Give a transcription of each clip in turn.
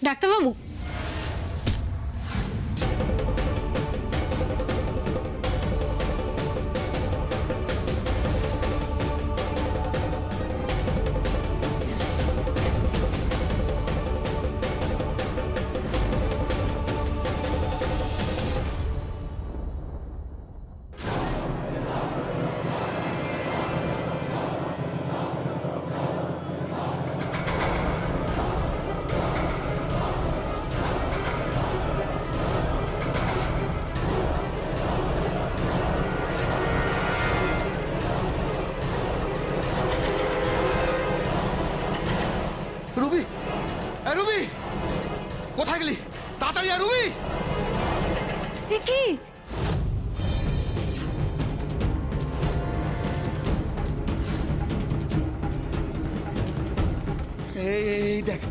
ডাক্তারবাবু, Ruby, Ruby, কোথায় গেলি? তাড়াতাড়ি আয় রুবি। কি এই দেখ,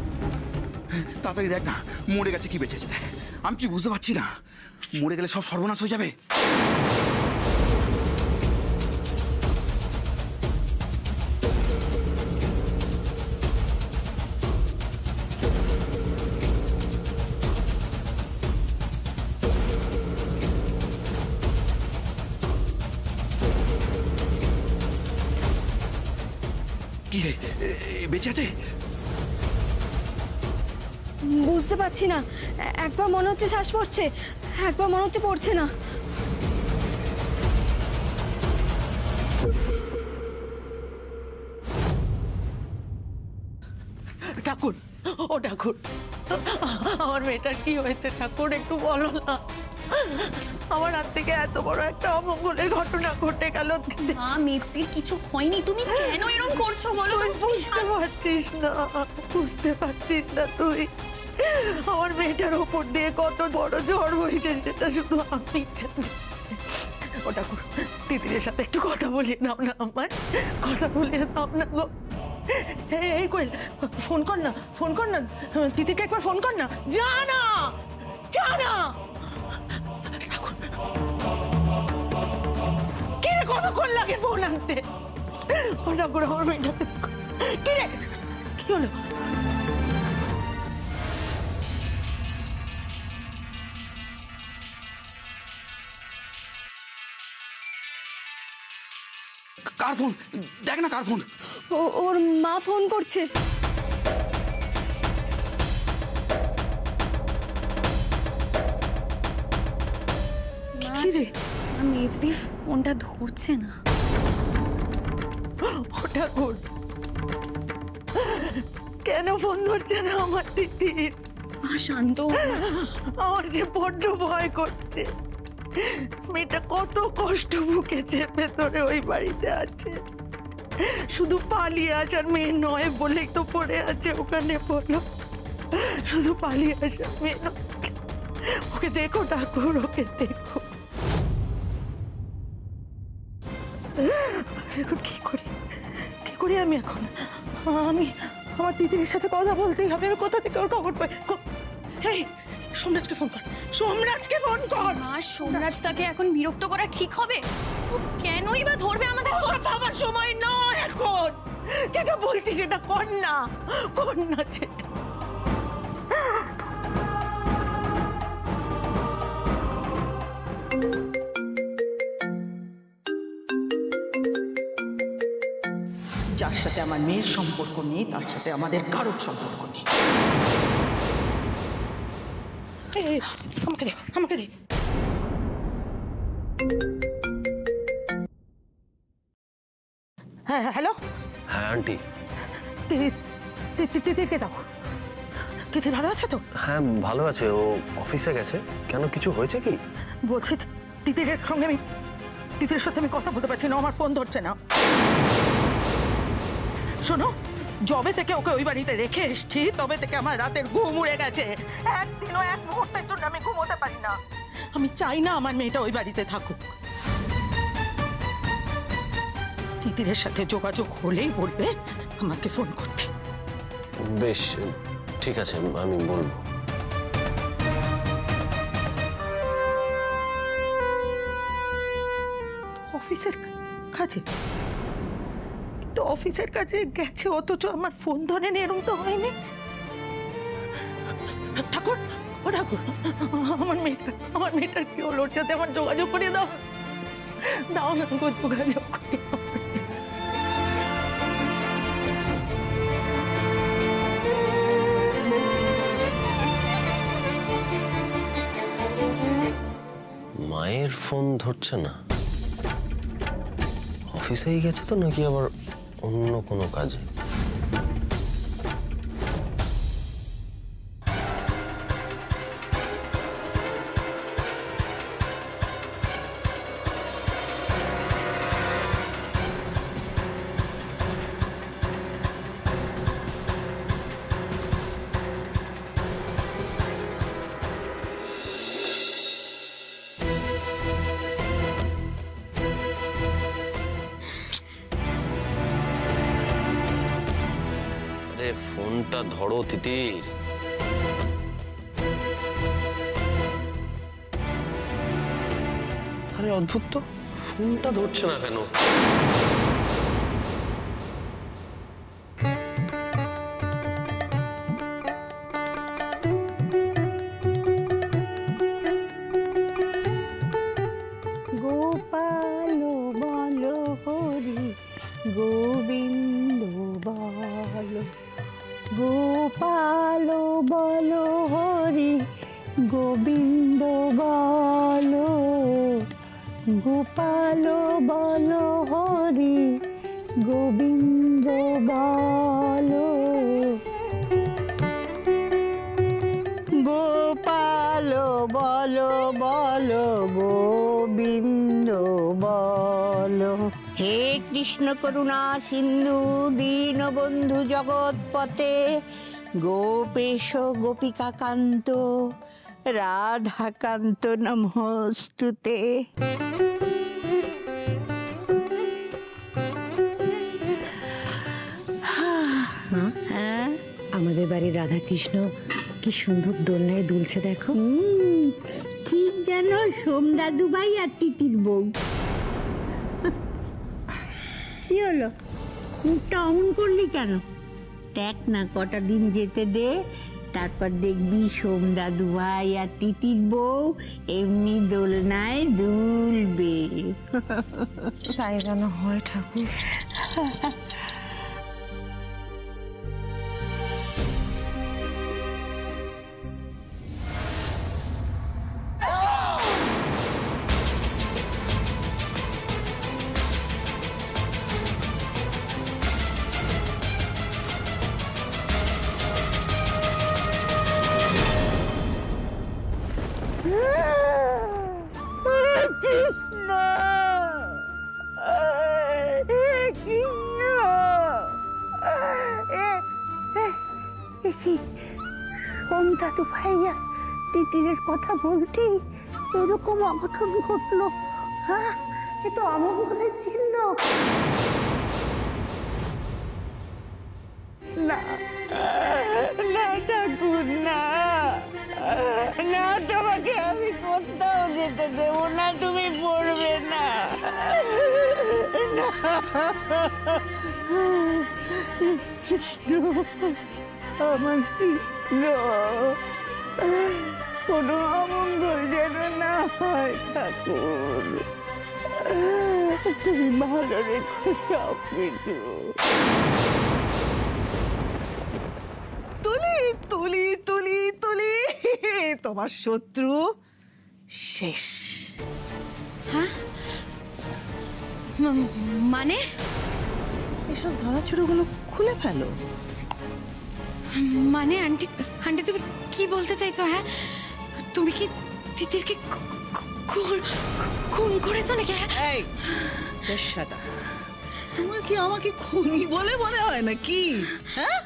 তাড়াতাড়ি দেখ না, মরে গেছে কি বেঁচে আছে দেখ। আমি কি বুঝতে পারছি না, মরে গেলে সব সর্বনাশ হয়ে যাবে। কি রে, বেঁচে আছে? বুঝতে পারছি না, একবার মনে হচ্ছে শ্বাস পড়ছে, একবার মনে হচ্ছে পড়ছে না। ঠাকুর, ও ঠাকুর, আমার মেয়েটার কি হয়েছে ঠাকুর, একটু বলো না। আমার হাত থেকে এত বড় একটা অমঙ্গলের ঘটনা ঘটে গেল। মা, মেজদির কিছু হয়নি, তুমি কেন এরকম করছো বলো? বুঝতে পারছিস না, বুঝতে পারছিস না তুই? আমার মেয়েটার ওপর দিয়ে কত বড় ঝড় হয়েছে সেটা শুধু আমি জানি। ও ঠাকুর, তিতিরের সাথে একটু কথা বলিয়ে নাও না, আমায় কথা বলিয়ে দাও না গো। এই কোয়েল, ফোন কর না, ফোন কর না, তিতিকে একবার ফোন কর না। যা না, যা না। কি রে, কতক্ষণ লাগে ফোন আনতে? ও ঠাকুর, আমার মেয়েটাকে কি রে, কি হলো? কার ফোন? দেখ না কার ফোন। ওর মা ফোন করছে। কি রে, মেজদি ফোনটা ধরছে না। ও ঠাকুর, কেন ফোন ধরছে না আমার তিতির? মা শান্ত হও না। আমার যে বড্ড ভয় করছে। মেয়েটা কত কষ্ট ভুগেছে, ভেতরে ওই বাড়িতে আছে। শুধু পালিয়ে আসার মেয়ে নয় বলেই তো পড়ে আছে ওখানে, বলো। শুধু পালিয়ে আসার মেয়ে নয়। ওকে দেখো ঠাকুর, ওকে দেখো। এখন কি করি, কি করি আমি এখন? আমি আমার দিদির সাথে কথা বলতেই হবে। আমি কোথা থেকে ওর খবর পাই? এই সোমরাজকে ফোন কর, সোমরাজকে ফোন কর। মা, সোমরাজ তাকে এখন বিরক্ত করা ঠিক হবে? ও কেনই বা ধরবে আমাদের? ওসব ভাবার সময় নয় এখন। যেটা বলছি সেটা কর না, কর না সেটা। যার সাথে আমার মেয়ের সম্পর্ক নেই তার সাথে আমাদের কারোর সম্পর্ক নেই। আমাকে দে, আমাকে দে। হ্যাঁ হ্যালো। হ্যাঁ আন্টি। তিতিরকে দাও। তিতির ভালো আছে তো? হ্যাঁ ভালো আছে, ও অফিসে গেছে। কেন, কিছু হয়েছে কি? বলছি তিতিরের সঙ্গে তিতিরের সাথে আমি কথা বলতে পারছি না, আমার ফোন ধরছে না। শোনো, জবে থেকে ওকে ওই বাড়িতে রেখে এসছি তবে থেকে আমার রাতের ঘুম উড়ে গেছে। একদিনও এক মুহূর্তের জন্য আমি ঘুমোতে পারি না। আমি চাই না আমার মেয়েটা ওই বাড়িতে থাকুক। তিতিরের সাথে যোগাযোগ হলেই বলবে আমাকে ফোন করতে। বেশ, ঠিক আছে, আমি বলবো। অফিসের কাজে, তো অফিসের কাছে গেছে অথচ আমার ফোন ধরেনি, এরকম তো হয়নি। ঠাকুর, ও ঠাকুর, আমার মেয়েটার কি হলো? ওর সাথে আমার যোগাযোগ করিয়ে দাও, দাও না গো, যোগাযোগ করিয়ে দাও। মায়ের ফোন ধরছে না, অফিসেই গেছে তো নাকি আবার অন্য কোনো কাজে? ফোনটা ধরো তিতির। আরে অদ্ভুত তো, ফোনটা ধরছে না কেন? গোপাল বল হরি গোবিন্দ বল, গোপাল বল হরি গোবিন্দ বল, গোপাল বল হরি গোবিন্দ বল, গোপাল বল বল গোবিন্দ বল। হে কৃষ্ণ করুণা সিন্ধু দীনবন্ধু জগৎপতে, গোপেশ গোপিকা কান্ত রাধাকান্ত নমস্তুতে। হ্যাঁ, আমাদের বাড়ির রাধাকৃষ্ণ কি সুন্দর দোলনায় দুলছে দেখো। ঠিক যেন সোমদাদু ভাই আর তিতির বউ। কি হলো, মুখটা অমন করলি কেন? দেখ না, কটা দিন যেতে দে, তারপর দেখবি সোমদাদু ভাই আর তিতির বউ এমনি দোলনায় দুলবে। তাই যেন হয় ঠাকুর। সোমদাদু ভাইয়া তিতিরের কথা বলতেই এরকম অঘটন ঘটলো। হ্যাঁ, এ তো অমঙ্গলের চিহ্ন। না না ঠাকুর, না না, তোমাকে আমি কোথাও যেতে দেব না, তুমি পড়বে না। কৃষ্ণ, আমার কৃষ্ণ, কোনো অমঙ্গল যেন না হয় ঠাকুর, তুমি ভালো রেখো সব কিছু। তুলি তুলি তুলি তুলি, তোমার শত্রু শেষ। মানে এসব ধরাছোড়াগুলো খুলে ফেলো। মানে আন্টি, আন্টি তুমি কি বলতে চাইছো? হ্যাঁ, তুমি কি তিতিরকে খুন করেছো নাকি? এই শাট আপ। তোমার কি আমাকে খুনি বলে মনে হয় নাকি? হ্যাঁ,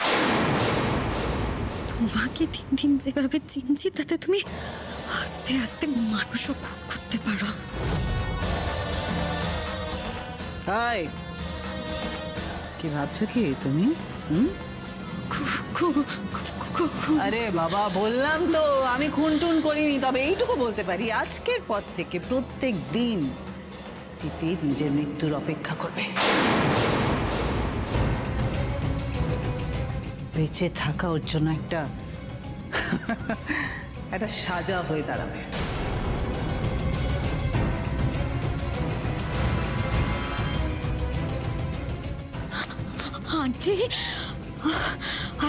তোমাকে দিন দিন যেভাবে চিনছি তাতে তুমি আস্তে আস্তে মানুষও খুন করতে পারো। হাই, কি ভাবছো কি তুমি? আরে বাবা, বললাম তো আমি খুন টুন করিনি, তবে এইটুকু বলতে পারি আজকের পর থেকে প্রত্যেক দিন তিতির নিজের মৃত্যুর অপেক্ষা করবে। বেঁচে থাকা ওর জন্য একটা একটা সাজা হয়ে দাঁড়াবে। আন্টি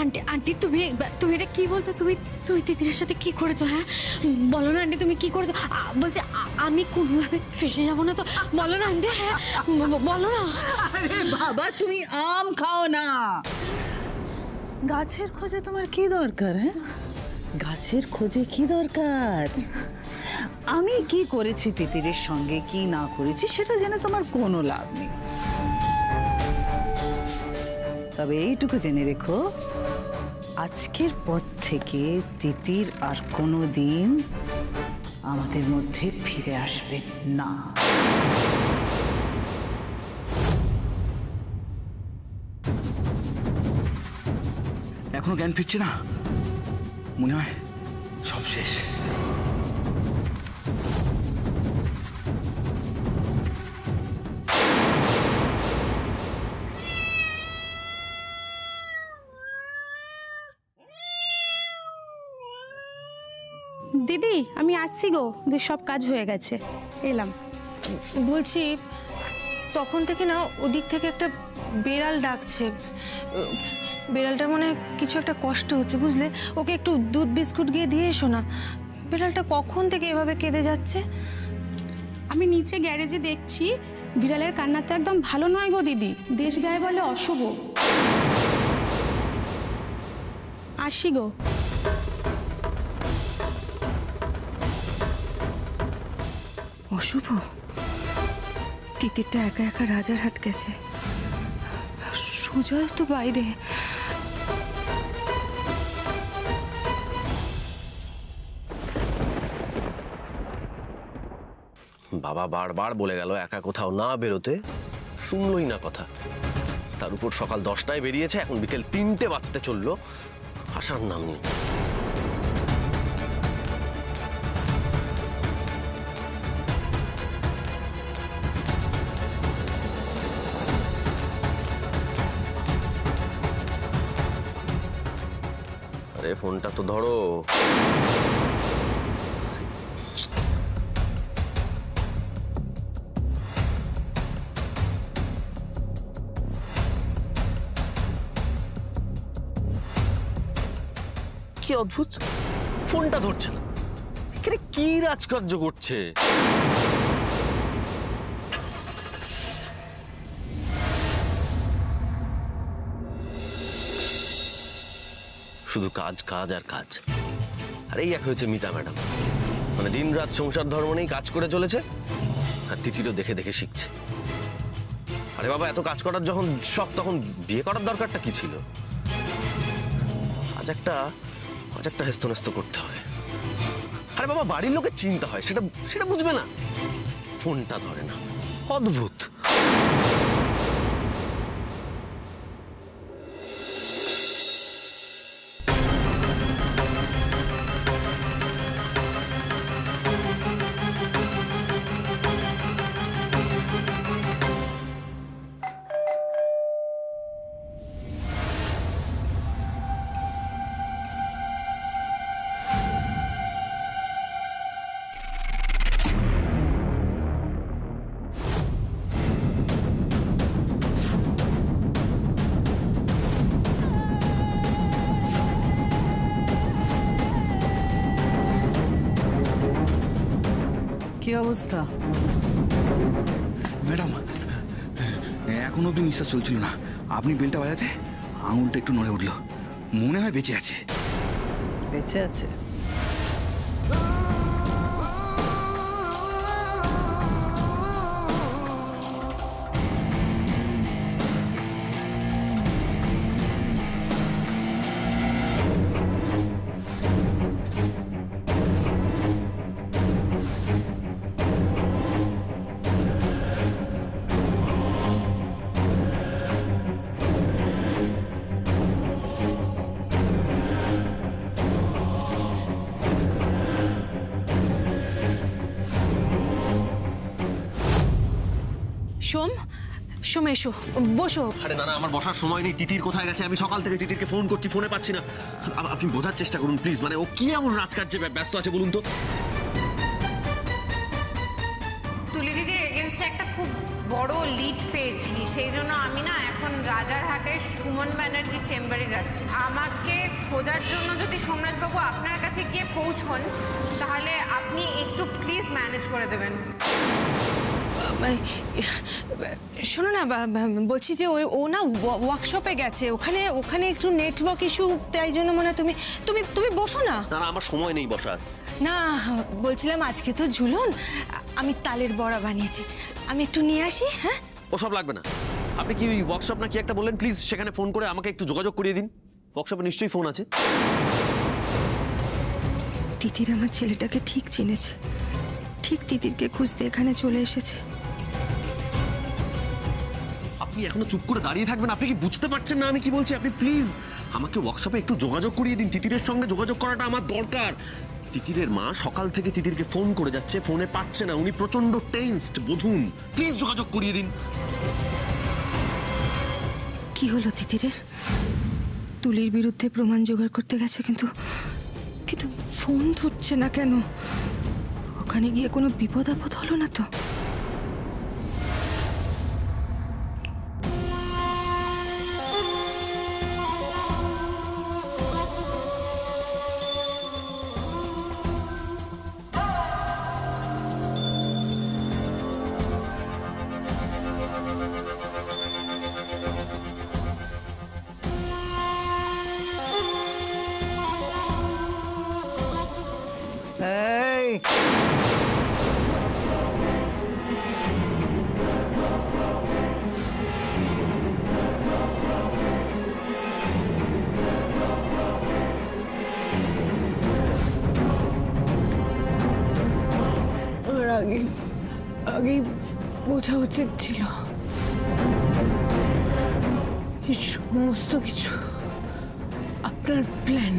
আন্টি আন্টি তুমি তুমি এটা কি বলছো? তুমি তুমি তিতিরের সাথে কি করেছো? হ্যাঁ বলো না আন্টি, তুমি কি করেছো? বলছে আমি কোনোভাবে ফেসে যাবো না তো? বলো না আন্টি, হ্যাঁ বলো না। আরে বাবা, তুমি আম খাও না। গাছের খোঁজে তোমার কি দরকার? হ্যাঁ, গাছের খোঁজে কি দরকার? আমি কি করেছি তিতিরের সঙ্গে, কি না করেছি সেটা জেনে তোমার কোনো লাভ নেই। তবে এইটুকু জেনে রেখো, আজকের পর থেকে তিতির আর কোনো দিন আমাদের মধ্যে ফিরে আসবে না। এখনো জ্ঞান ফিরছে না, মনে হয় সব শেষ। দিদি আমি আসছি গো, সব কাজ হয়ে গেছে, এলাম। বলছি তখন থেকে না ওদিক থেকে একটা বেড়াল ডাকছে। বেড়ালটার মনে হয় কিছু একটা কষ্ট হচ্ছে, বুঝলে? ওকে একটু দুধ বিস্কুট গিয়ে দিয়ে এসো না। বেড়ালটা কখন থেকে এভাবে কেঁদে যাচ্ছে। আমি নিচে গ্যারেজে দেখছি, বিড়ালের কান্না তো একদম ভালো নয় গো দিদি, দেশ গায়ে বলে অশুভ। আসি গো। অশুভ? তিতিরটা একা একা রাজারহাট গেছে, সুজয় তো বাইরে। বাবা বারবার বলে গেল একা কোথাও না বেরোতে, শুনলই না কথা। তার উপর সকাল 10টায় বেরিয়েছে, এখন বিকেল 3টে বাজতে চললো, আসার নাম নেই। আরে ফোনটা তো ধরো। কি অদ্ভুত, ফোনটা ধরছে না। এখানে কি রাজকার্য করছে? শুধু কাজ কাজ আর কাজ। আর এই এক হয়েছে মিতা ম্যাডাম, মানে দিন রাত সংসার ধর্ম নেই, কাজ করে চলেছে। আর তিতিরও দেখে দেখে শিখছে। আরে বাবা, এত কাজ করার যখন শখ, তখন বিয়ে করার দরকারটা কি ছিল? আজ একটা হেস্তনেস্ত করতে হবে। আরে বাবা, বাড়ির লোকের চিন্তা হয়, সেটা বুঝবে না। ফোনটা ধরে না, অদ্ভুত। কি অবস্থা? ম্যাডাম, এখনো অব্দি নিঃশ্বাস চলছিল না। আপনি বেলটা বাজাতে আঙুলটা একটু নড়ে উঠলো, মনে হয় বেঁচে আছে। বেঁচে আছে? সোম, সময় এসো, বসো। আরে না না, আমার বসার সময় নেই। তিতির কোথায় গেছে? আমি সকাল থেকে তিতিরকে ফোন করছি, ফোনে পাচ্ছি না। আপনি বোঝার চেষ্টা করুন প্লিজ, মানে ও কি এমন রাজকার্যে ব্যস্ত আছে বলুন তো। তুলি দিদির এগেনস্টে একটা খুব বড় লিড পেয়েছি, সেই জন্য আমি না এখন রাজারহাটে সুমন ব্যানার্জির চেম্বারে যাচ্ছি। আমাকে খোঁজার জন্য যদি সোমনাথবাবু আপনার কাছে গিয়ে পৌঁছন, তাহলে আপনি একটু প্লিজ ম্যানেজ করে দেবেন। শোনো না, বলছি যে ও না ওয়ার্কশপে গেছে, ওখানে একটু নেটওয়ার্ক ইস্যু, তাই জন্য মনে হয় তুমি তুমি তুমি বসো না। না না, আমার সময় নেই বসার। না, বলছিলাম আজকে তো ঝুলন, আমি তালের বড়া বানিয়েছি, আমি একটু নিয়ে আসি। হ্যাঁ, ওসব লাগবে না। আপনি কি ওই ওয়ার্কশপ না কি একটা বললেন, প্লিজ সেখানে ফোন করে আমাকে একটু যোগাযোগ করিয়ে দিন। ওয়ার্কশপে নিশ্চয়ই ফোন আছে। তিতির আমার ছেলেটাকে ঠিক চিনেছে, ঠিক তিতিরকে খুঁজতে এখানে চলে এসেছে। আপনি এখনো চুপ করে দাঁড়িয়ে থাকবেন? আপনি কি বুঝতে পারছেন না আমি কি বলছি? আপনি প্লিজ আমাকে ওয়ার্কশপে একটু যোগাযোগ করিয়ে দিন। তিতিরের সঙ্গে যোগাযোগ করাটা আমার দরকার। তিতিরের মা সকাল থেকে তিতিরকে ফোন করে যাচ্ছে, ফোনে পাচ্ছে না, উনি প্রচন্ড টেনসড, বুঝুন। প্লিজ যোগাযোগ করিয়ে দিন। কি হলো তিতিরের? তুলির বিরুদ্ধে প্রমাণ জোগাড় করতে গেছে, কিন্তু কিন্তু ফোন ধরছে না কেন? ওখানে গিয়ে কোনো বিপদ আপদ হলো না তো? এই আর আগেই বোঝা উচিত ছিল এই সমস্ত কিছু আপনার প্ল্যান।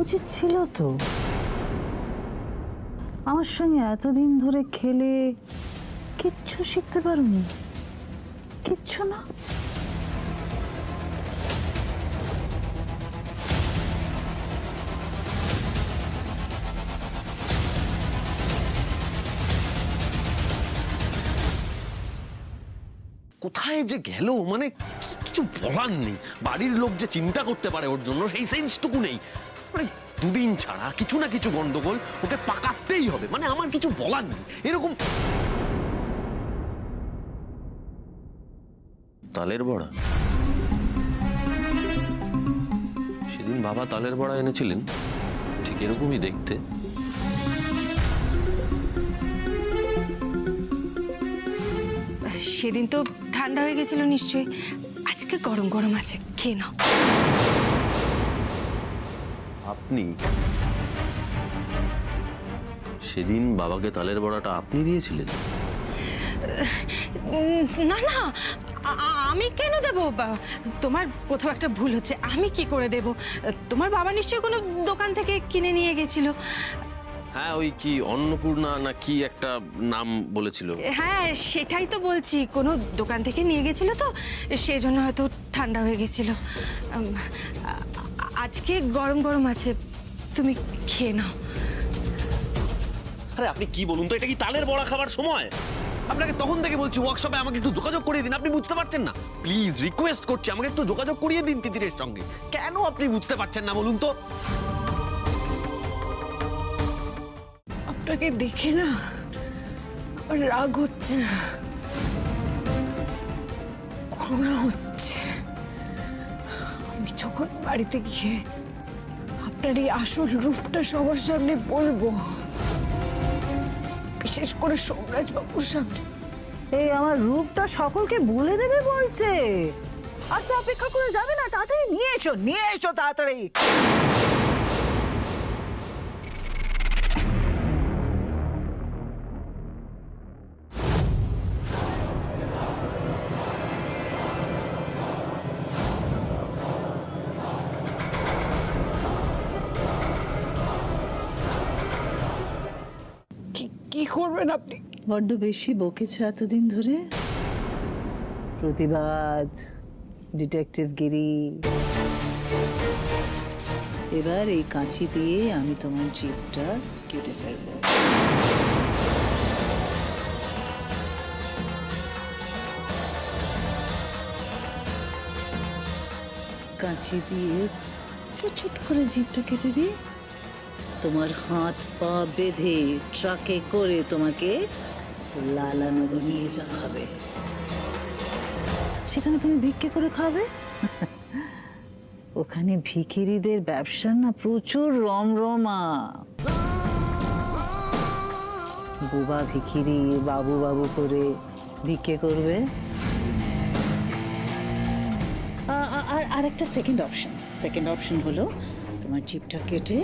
উচিত ছিল তো। আমার সঙ্গে এতদিন ধরে খেলে কিচ্ছু শিখতে পারোনি? কিচ্ছু না। কোথায় যে গেল, মানে কিছু বলার নেই। বাড়ির লোক যে চিন্তা করতে পারে ওর জন্য, সেই সেন্সটুকু নেই। মানে দুদিন ছাড়া কিছু না কিছু গন্ডগোল ওকে পাকাতেই হবে, মানে আমার কিছু বলার নেই। এরকম তালের বড়া, সেদিন বাবা তালের বড়া এনেছিলেন, ঠিক এরকমই দেখতে। সেদিন তো ঠান্ডা হয়ে গেছিল নিশ্চয়ই, আজকে গরম গরম আছে, খেয়ে নাও। আপনি সেদিন বাবাকে তালের বড়াটা আপনি দিয়েছিলেন? না না, আমি কেন দেবো? তোমার কোথাও একটা ভুল হচ্ছে। আমি কি করে দেব? তোমার বাবা নিশ্চয়ই কোনো দোকান থেকে কিনে নিয়ে গেছিল। হ্যাঁ, ওই কি অন্নপূর্ণা না কি একটা নাম বলেছিল। হ্যাঁ, সেটাই তো বলছি, কোনো দোকান থেকে নিয়ে গেছিল তো, সেই জন্য হয়তো ঠান্ডা হয়ে গেছিল। আজকে গরম গরম আছে, তুমি খেয়ে নাও। আরে আপনি কি বলুন তো, এটা কি তালের বড়া খাবার সময়? আপনাকে তখন থেকে বলছি ওয়ার্কশপে আমাকে একটু যোগাযোগ করিয়ে দিন, আপনি বুঝতে পারছেন না? প্লিজ রিকোয়েস্ট করছি, আমাকে একটু যোগাযোগ করিয়ে দিন তিতিরের সঙ্গে। কেন আপনি বুঝতে পারছেন না বলুন তো? আপনাকে দেখে না আমার রাগ হচ্ছে না, করুণা হচ্ছে। আমি যখন বাড়িতে গিয়ে আপনার এই আসল রূপটা সবার সামনে বলবো, বিশেষ করে সোমরাজ বাবুর সামনে। এই আমার রূপটা সকলকে বলে দেবে বলছে। আর তো অপেক্ষা করে যাবে না, তাড়াতাড়ি নিয়ে এসো তাড়াতাড়ি। কি করবেন আপনি? বড্ড বেশি বকেছ এতদিন ধরে। প্রতিবাদ, ডিটেকটিভ গিরি। এবার এই কাঁচি দিয়ে আমি তোমার জিভটা কেটে ফেলবো। কাঁচি দিয়ে চুট করে জিভটা কেটে দিয়ে তোমার হাত পা বেঁধে ট্রাকে করে তোমাকে লালানগর নিয়ে যাওয়া হবে। সেখানে তুমি ভিক্ষে করে খাবে? ওখানে ভিখিরিদের ব্যবসা না প্রচুর রমরমা। বুবা ভিখিরি বাবু বাবু করে ভিক্ষে করবে। আর একটা সেকেন্ড অপশন হলো তোমার জিভটা কেটে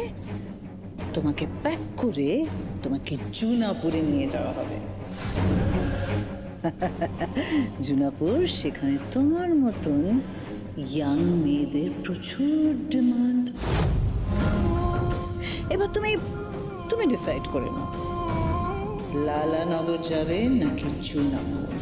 তোমাকে প্যাক করে তোমাকে জুনাপুরে নিয়ে যাওয়া হবে। জুনাপুর, সেখানে তোমার মতন ইয়াং মেয়েদের প্রচুর ডিমান্ড। এবার তুমি ডিসাইড করে নাও, লালানগর যাবে নাকি জুনাপুর।